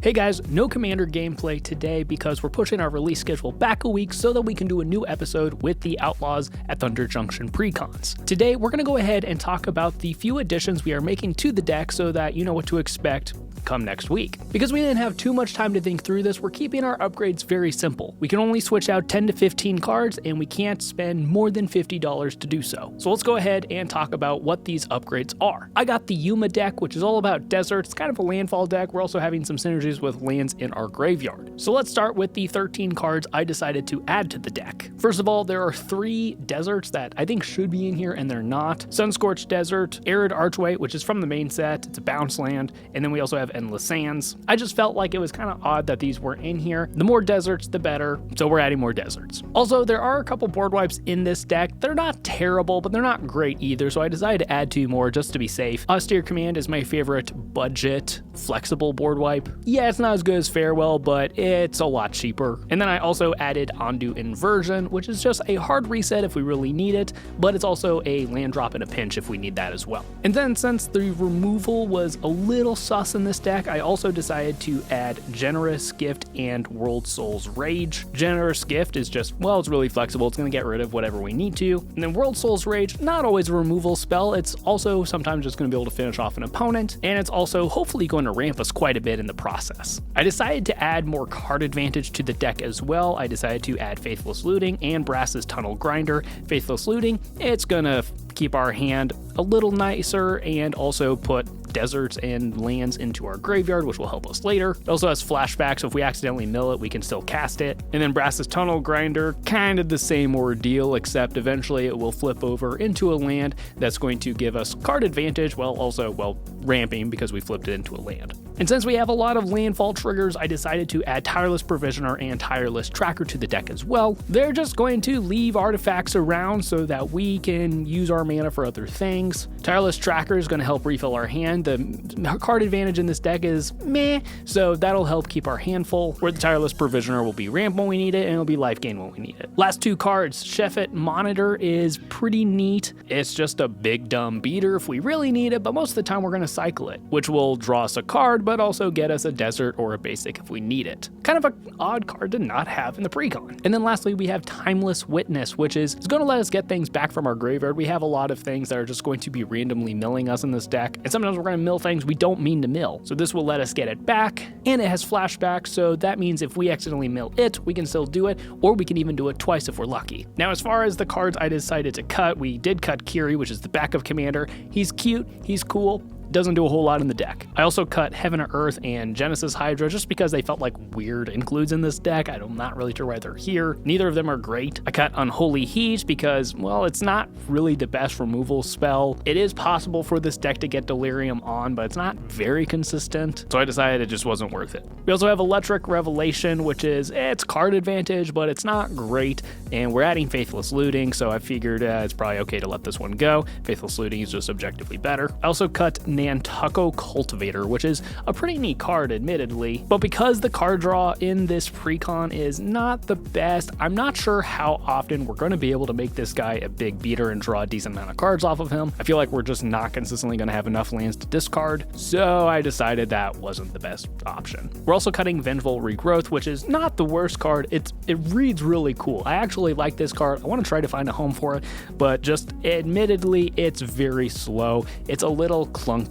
Hey guys, no Commander gameplay today because we're pushing our release schedule back a week so that we can do a new episode with the Outlaws at Thunder Junction Precons. Today, we're going to go ahead and talk about the few additions we are making to the deck so that you know what to expect come next week. Because we didn't have too much time to think through this, we're keeping our upgrades very simple. We can only switch out 10 to 15 cards and we can't spend more than $50 to do so. So let's go ahead and talk about what these upgrades are. I got the Yuma deck, which is all about deserts. It's kind of a landfall deck. We're also having some synergies with lands in our graveyard. So let's start with the 13 cards I decided to add to the deck. First of all, there are 3 deserts that I think should be in here and they're not. Sunscorched Desert, Arid Archway, which is from the main set. It's a bounce land. And then we also have Endless Sands. I just felt like it was kind of odd that these weren't in here. The more deserts, the better. So we're adding more deserts. Also, there are a couple board wipes in this deck. They're not terrible, but they're not great either. So I decided to add 2 more just to be safe. Austere Command is my favorite budget, flexible board wipe. Yeah, it's not as good as Farewell, but it's a lot cheaper. And then I also added Ondu Inversion, which is just a hard reset if we really need it, but it's also a land drop in a pinch if we need that as well. And then since the removal was a little sus in this deck, I also decided to add Generous Gift and World Soul's Rage. Generous Gift is just, well, it's really flexible. It's going to get rid of whatever we need to. And then World Soul's Rage, not always a removal spell. It's also sometimes just going to be able to finish off an opponent. And it's also hopefully going to ramp us quite a bit in the process. I decided to add more card advantage to the deck as well. I decided to add Faithless Looting and Brass's Tunnel Grinder. Faithless Looting, it's going to keep our hand a little nicer and also put deserts and lands into our graveyard, which will help us later. It also has flashback, so if we accidentally mill it, we can still cast it. And then Brass's Tunnel Grinder, kind of the same ordeal, except eventually it will flip over into a land that's going to give us card advantage, while also, ramping because we flipped it into a land. And since we have a lot of landfall triggers, I decided to add Tireless Provisioner and Tireless Tracker to the deck as well. They're just going to leave artifacts around so that we can use our mana for other things. Tireless Tracker is going to help refill our hand. The card advantage in this deck is meh, so that'll help keep our hand full, where the Tireless Provisioner will be ramp when we need it, and it'll be life gain when we need it. Last 2 cards, Shefet Monitor is pretty neat. It's just a big dumb beater if we really need it, but most of the time we're going to cycle it, which will draw us a card, but also get us a desert or a basic if we need it. Kind of an odd card to not have in the precon. And then lastly, we have Timeless Witness, which is going to let us get things back from our graveyard. We have a lot of things that are just going to be randomly milling us in this deck, and sometimes we're going to mill things we don't mean to mill. So this will let us get it back, and it has flashback, so that means if we accidentally mill it, we can still do it, or we can even do it twice if we're lucky. Now, as far as the cards I decided to cut, we did cut Kiri, which is the backup commander. He's cute, he's cool, doesn't do a whole lot in the deck. I also cut Heaven or Earth and Genesis Hydra just because they felt like weird includes in this deck. I'm not really sure why they're here. Neither of them are great. I cut Unholy Heat because, well, it's not really the best removal spell. It is possible for this deck to get Delirium on, but it's not very consistent. So I decided it just wasn't worth it. We also have Electric Revelation, which is, it's card advantage, but it's not great. And we're adding Faithless Looting, so I figured it's probably okay to let this one go. Faithless Looting is just objectively better. I also cut Nantucko Cultivator, which is a pretty neat card, admittedly, but because the card draw in this precon is not the best, I'm not sure how often we're going to be able to make this guy a big beater and draw a decent amount of cards off of him. I feel like we're just not consistently going to have enough lands to discard, so I decided that wasn't the best option. We're also cutting Vengeful Regrowth, which is not the worst card. It reads really cool. I actually like this card. I want to try to find a home for it, but just admittedly, it's very slow. It's a little clunky.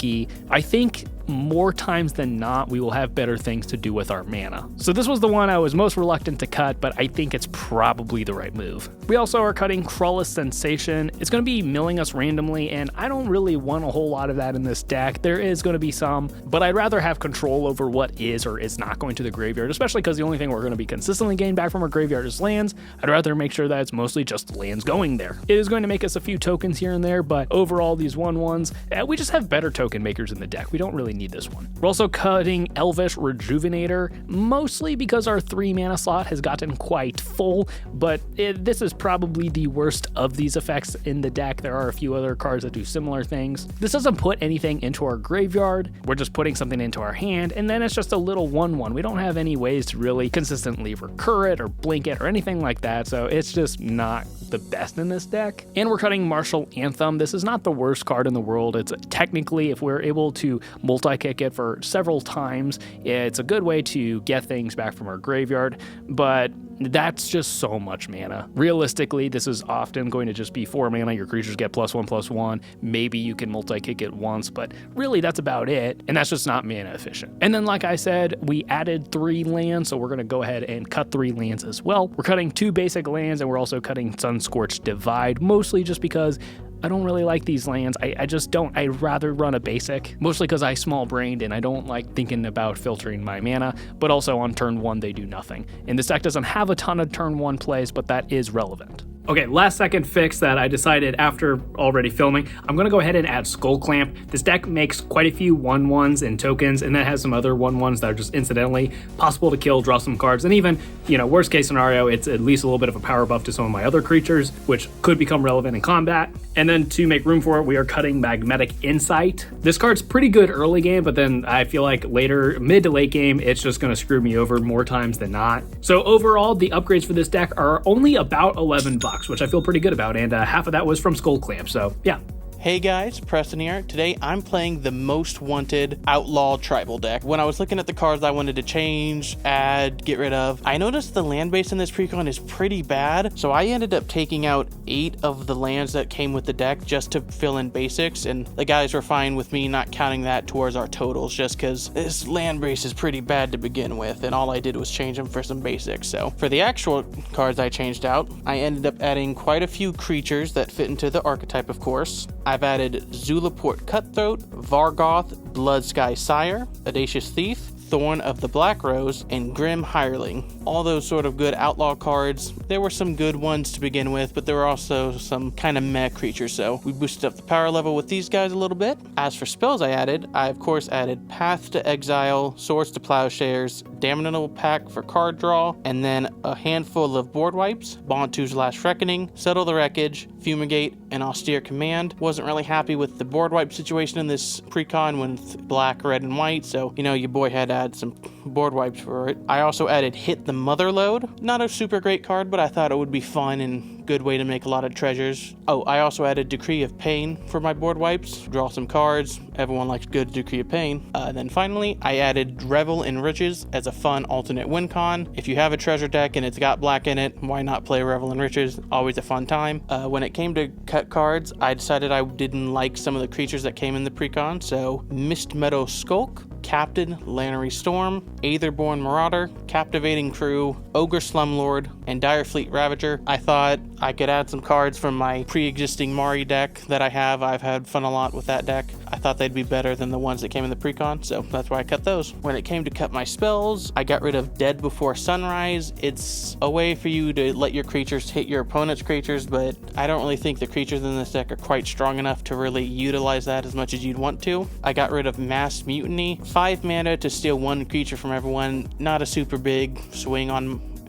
I think more times than not, we will have better things to do with our mana. So this was the one I was most reluctant to cut, but I think it's probably the right move. We also are cutting Crawlus Sensation. It's going to be milling us randomly, and I don't really want a whole lot of that in this deck. There is going to be some, but I'd rather have control over what is or is not going to the graveyard, especially because the only thing we're going to be consistently getting back from our graveyard is lands. I'd rather make sure that it's mostly just lands going there. It is going to make us a few tokens here and there, but overall, these 1/1s, we just have better token makers in the deck. We don't really need this one. We're also cutting Elvish Rejuvenator, mostly because our 3 mana slot has gotten quite full, but this is probably the worst of these effects in the deck. There are a few other cards that do similar things. This doesn't put anything into our graveyard. We're just putting something into our hand, and then it's just a little 1/1. We don't have any ways to really consistently recur it or blink it or anything like that, so it's just not the best in this deck. And we're cutting Martial Anthem. This is not the worst card in the world. It's technically, if we're able to multi multi-kick it for several times. It's a good way to get things back from our graveyard, but that's just so much mana. Realistically, this is often going to just be 4 mana. Your creatures get +1/+1. Maybe you can multi-kick it once, but really that's about it, and that's just not mana efficient. And then, like I said, we added 3 lands, so we're going to go ahead and cut 3 lands as well. We're cutting 2 basic lands, and we're also cutting Sunscorched Divide, mostly just because I don't really like these lands. I just don't. I'd rather run a basic, mostly because I small-brained and I don't like thinking about filtering my mana, but also on turn 1 they do nothing. And this deck doesn't have a ton of turn 1 plays, but that is relevant. Okay, last second fix that I decided after already filming, I'm gonna go ahead and add Skull Clamp. This deck makes quite a few 1/1s and tokens, and then has some other 1/1s that are just incidentally possible to kill, draw some cards, and even, worst case scenario, it's at least a little bit of a power buff to some of my other creatures, which could become relevant in combat. And then to make room for it, we are cutting Magnetic Insight. This card's pretty good early game, but then I feel like later, mid to late game, it's just gonna screw me over more times than not. So overall, the upgrades for this deck are only about $11, which I feel pretty good about, and half of that was from Skull Clamp, so yeah. Hey guys, Preston here. Today I'm playing the most wanted Outlaw Tribal deck. When I was looking at the cards I wanted to change, add, get rid of, I noticed the land base in this precon is pretty bad, so I ended up taking out 8 of the lands that came with the deck just to fill in basics, and the guys were fine with me not counting that towards our totals just because this land base is pretty bad to begin with, and all I did was change them for some basics. So for the actual cards I changed out, I ended up adding quite a few creatures that fit into the archetype, of course. I've added Zulaport Cutthroat, Vargoth, Bloodsky Sire, Audacious Thief, Thorn of the Black Rose, and Grim Hireling. All those sort of good outlaw cards. There were some good ones to begin with, but there were also some kind of meh creatures, so we boosted up the power level with these guys a little bit. As for spells I of course added Path to Exile, Swords to Plowshares, Damnable Pact for card draw, and then a handful of board wipes, Bontu's Last Reckoning, Settle the Wreckage, Fumigate, and Austere Command. Wasn't really happy with the board wipe situation in this precon with black, red, and white, so your boy had to add some board wipes for it. I also added Hit the Motherlode. Not a super great card, but I thought it would be fun and good way to make a lot of treasures. Oh, I also added Decree of Pain for my board wipes. Draw some cards. Everyone likes good Decree of Pain. Then finally, I added Revel in Riches as a fun alternate win con. If you have a treasure deck and it's got black in it, why not play Revel in Riches? Always a fun time. When it came to cut cards, I decided I didn't like some of the creatures that came in the precon, so Mist Meadow Skulk, Captain Lannery Storm, Aetherborn Marauder, Captivating Crew, Ogre Slumlord, and Direfleet Ravager. I thought I could add some cards from my pre-existing Mari deck that I have. I've had fun a lot with that deck. I thought they'd be better than the ones that came in the precon, so that's why I cut those. When it came to cut my spells, I got rid of Dead Before Sunrise. It's a way for you to let your creatures hit your opponent's creatures, but I don't really think the creatures in this deck are quite strong enough to really utilize that as much as you'd want to. I got rid of Mass Mutiny. 5 mana to steal 1 creature from everyone. Not a super big swing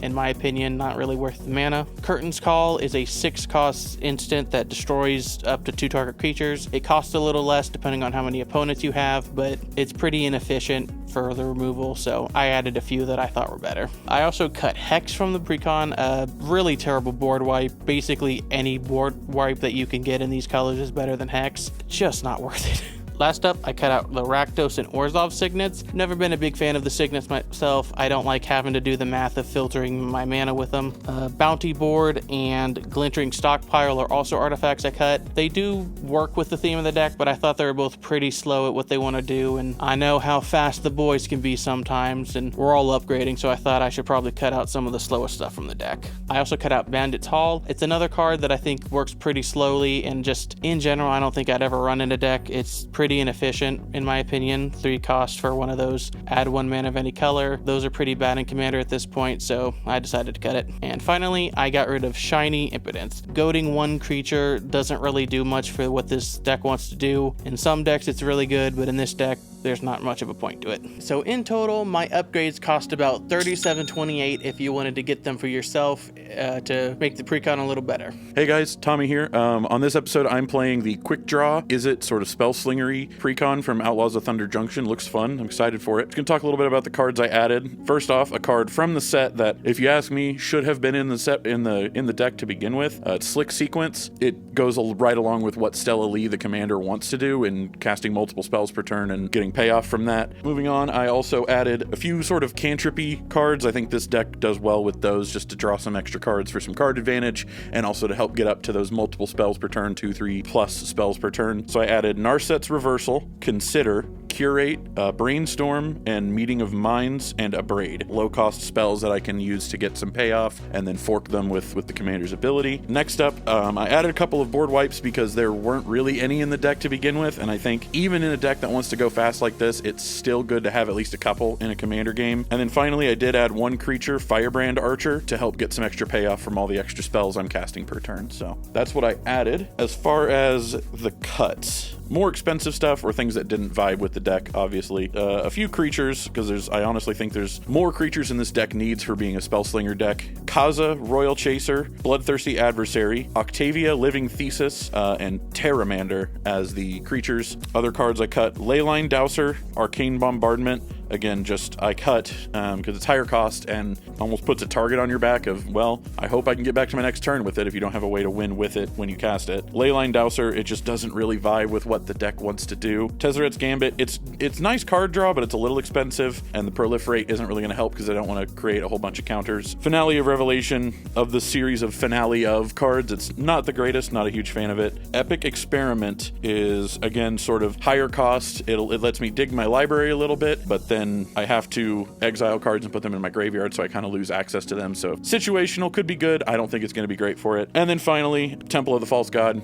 in my opinion, not really worth the mana. Curtain's Call is a 6-cost instant that destroys up to 2 target creatures. It costs a little less depending on how many opponents you have, but it's pretty inefficient for the removal, so I added a few that I thought were better. I also cut Hex from the precon, a really terrible board wipe. Basically any board wipe that you can get in these colors is better than Hex. Just not worth it. Last up, I cut out the Rakdos and Orzhov signets. Never been a big fan of the signets myself. I don't like having to do the math of filtering my mana with them. Bounty Board and Glintering Stockpile are also artifacts I cut. They do work with the theme of the deck, but I thought they were both pretty slow at what they want to do, and I know how fast the boys can be sometimes, and we're all upgrading, so I thought I should probably cut out some of the slowest stuff from the deck. I also cut out Bandit's Hall. It's another card that I think works pretty slowly, and just in general, I don't think I'd ever run in a deck. It's pretty inefficient in my opinion. 3 costs for one of those. Add 1 mana of any color. Those are pretty bad in Commander at this point, so I decided to cut it. And finally, I got rid of Shiny Impotence. Goading 1 creature doesn't really do much for what this deck wants to do. In some decks it's really good, but in this deck there's not much of a point to it. So in total, my upgrades cost about $37.28 if you wanted to get them for yourself to make the precon a little better. Hey guys, Tommy here. On this episode, I'm playing the Quick Draw. Is it sort of spell slingery 3 Precon from Outlaws of Thunder Junction. Looks fun. I'm excited for it. Just gonna talk a little bit about the cards I added. First off, a card from the set that, if you ask me, should have been in the set in the deck to begin with. It's Slick Sequence. It goes right along with what Stella Lee, the commander, wants to do in casting multiple spells per turn and getting payoff from that. Moving on, I also added a few sort of cantripy cards. I think this deck does well with those, just to draw some extra cards for some card advantage, and also to help get up to those multiple spells per turn, 2-3 plus spells per turn. So I added Narset's Reversal, Consider, Curate, Brainstorm, and Meeting of Minds, and Abrade. Low-cost spells that I can use to get some payoff, and then fork them with the commander's ability. Next up, I added a couple of board wipes because there weren't really any in the deck to begin with, and I think even in a deck that wants to go fast like this, it's still good to have at least a couple in a commander game. And then finally, I did add one creature, Firebrand Archer, to help get some extra payoff from all the extra spells I'm casting per turn. So that's what I added. As far as the cuts, more expensive stuff or things that didn't vibe with the deck, obviously. A few creatures, because I honestly think there's more creatures than this deck needs for being a Spellslinger deck. Kaza, Royal Chaser, Bloodthirsty Adversary, Octavia, Living Thesis, and Terramander as the creatures. Other cards I cut: Leyline Dowser, Arcane Bombardment. Again, just I cut because it's higher cost and almost puts a target on your back of, well, I hope I can get back to my next turn with it if you don't have a way to win with it when you cast it. Leyline Dowser, it just doesn't really vibe with what the deck wants to do. Tezzeret's Gambit, it's nice card draw, but it's a little expensive, and the Proliferate isn't really going to help because I don't want to create a whole bunch of counters. Finale of Revelation, of the series of Finale of cards, it's not the greatest, not a huge fan of it. Epic Experiment is, again, sort of higher cost. It lets me dig my library a little bit, but then I have to exile cards and put them in my graveyard, so I kind of lose access to them. So situational, could be good. I don't think it's going to be great for it. And then finally, Temple of the False God.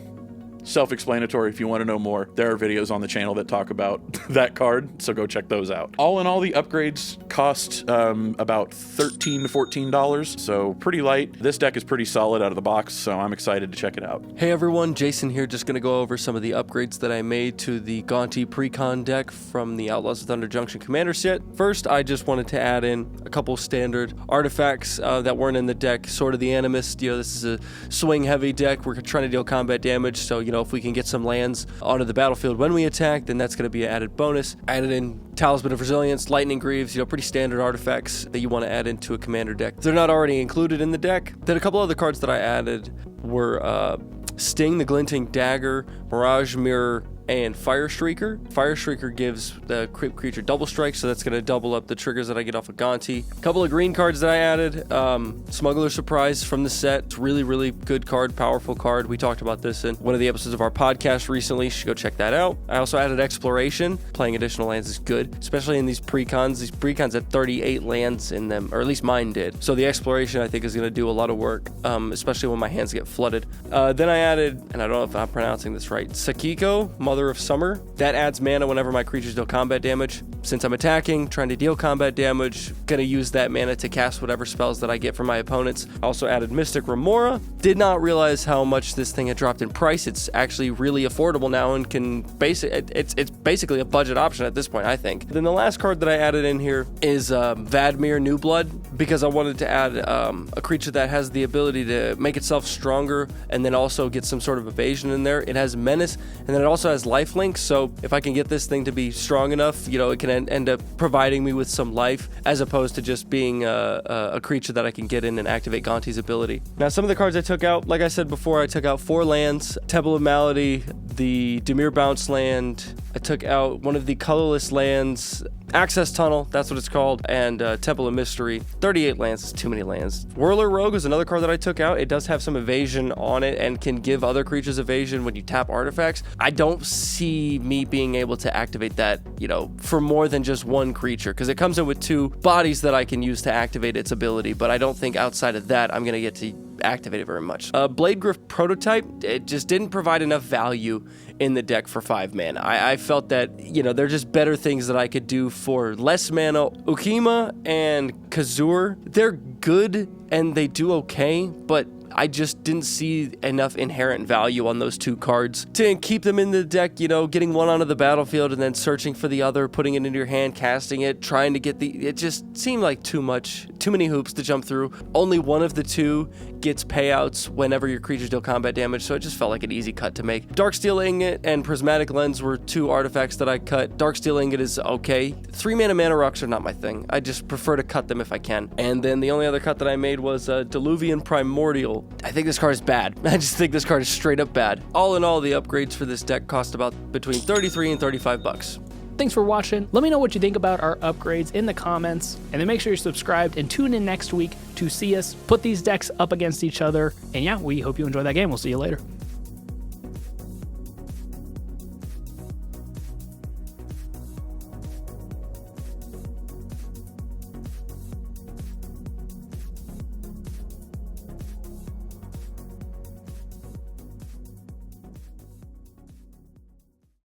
Self-explanatory. If you want to know more, there are videos on the channel that talk about that card, so go check those out. All in all, the upgrades cost about $13 to $14, so pretty light. This deck is pretty solid out of the box, so I'm excited to check it out. Hey everyone, Jason here, just going to go over some of the upgrades that I made to the Gaunty Precon deck from the Outlaws of Thunder Junction Commander set. First, I just wanted to add in a couple standard artifacts that weren't in the deck, sort of the Animist. This is a swing-heavy deck. We're trying to deal combat damage, so if we can get some lands onto the battlefield when we attack, then that's going to be an added bonus. Added in Talisman of Resilience, Lightning Greaves, pretty standard artifacts that you want to add into a commander deck. They're not already included in the deck. Then a couple other cards that I added were Sting, the Glinting Dagger, Mirage Mirror, and Fire Shrieker. Fire Shrieker gives the creature double strike, so that's going to double up the triggers that I get off of Gaunty. A couple of green cards that I added. Smuggler Surprise from the set. It's really, really good card, powerful card. We talked about this in one of the episodes of our podcast recently. You should go check that out. I also added Exploration. Playing additional lands is good, especially in these Precons. These Precons had 38 lands in them, or at least mine did. So the Exploration, I think, is going to do a lot of work, especially when my hands get flooded. Then I added, and I don't know if I'm pronouncing this right, Sakiko, Mother of Summer. That adds mana whenever my creatures deal combat damage. Since I'm attacking, trying to deal combat damage, gonna use that mana to cast whatever spells that I get from my opponents. I also added Mystic Remora. Did not realize how much this thing had dropped in price. It's actually really affordable now and it's basically a budget option at this point, I think. Then the last card that I added in here is Vadmir New Blood, because I wanted to add a creature that has the ability to make itself stronger and then also get some sort of evasion in there. It has Menace, and then it also has Lifelink, so if I can get this thing to be strong enough, it can end up providing me with some life, as opposed to just being a creature that I can get in and activate Gaunty's ability. Now, some of the cards I took out, like I said before, I took out 4 lands: Temple of Malady, the Dimir Bounce land, I took out one of the colorless lands, Access Tunnel, that's what it's called, and Temple of Mystery. 38 lands is too many lands. Whirler Rogue is another card that I took out. It does have some evasion on it and can give other creatures evasion when you tap artifacts. I don't see me being able to activate that, for more than just one creature, because it comes in with 2 bodies that I can use to activate its ability, but I don't think outside of that I'm going to get to activate it very much. Blade Griff Prototype, it just didn't provide enough value in the deck for 5 mana. I felt that, there are just better things that I could do for less mana. Ukima and Kazur, they're good and they do okay, but I just didn't see enough inherent value on those 2 cards to keep them in the deck, getting one onto the battlefield and then searching for the other, putting it into your hand, casting it, trying to get it just seemed like too many hoops to jump through. Only one of the 2 gets payouts whenever your creatures deal combat damage, so it just felt like an easy cut to make. Darksteel Ingot and Prismatic Lens were 2 artifacts that I cut. Darksteel Ingot is okay. 3-mana mana rocks are not my thing. I just prefer to cut them if I can. And then the only other cut that I made was Diluvian Primordial. I think this card is bad. I just think this card is straight up bad. All in all, the upgrades for this deck cost about between $33 and $35. Thanks for watching. Let me know what you think about our upgrades in the comments, and then make sure you're subscribed and tune in next week to see us put these decks up against each other. And yeah, we hope you enjoy that game. We'll see you later.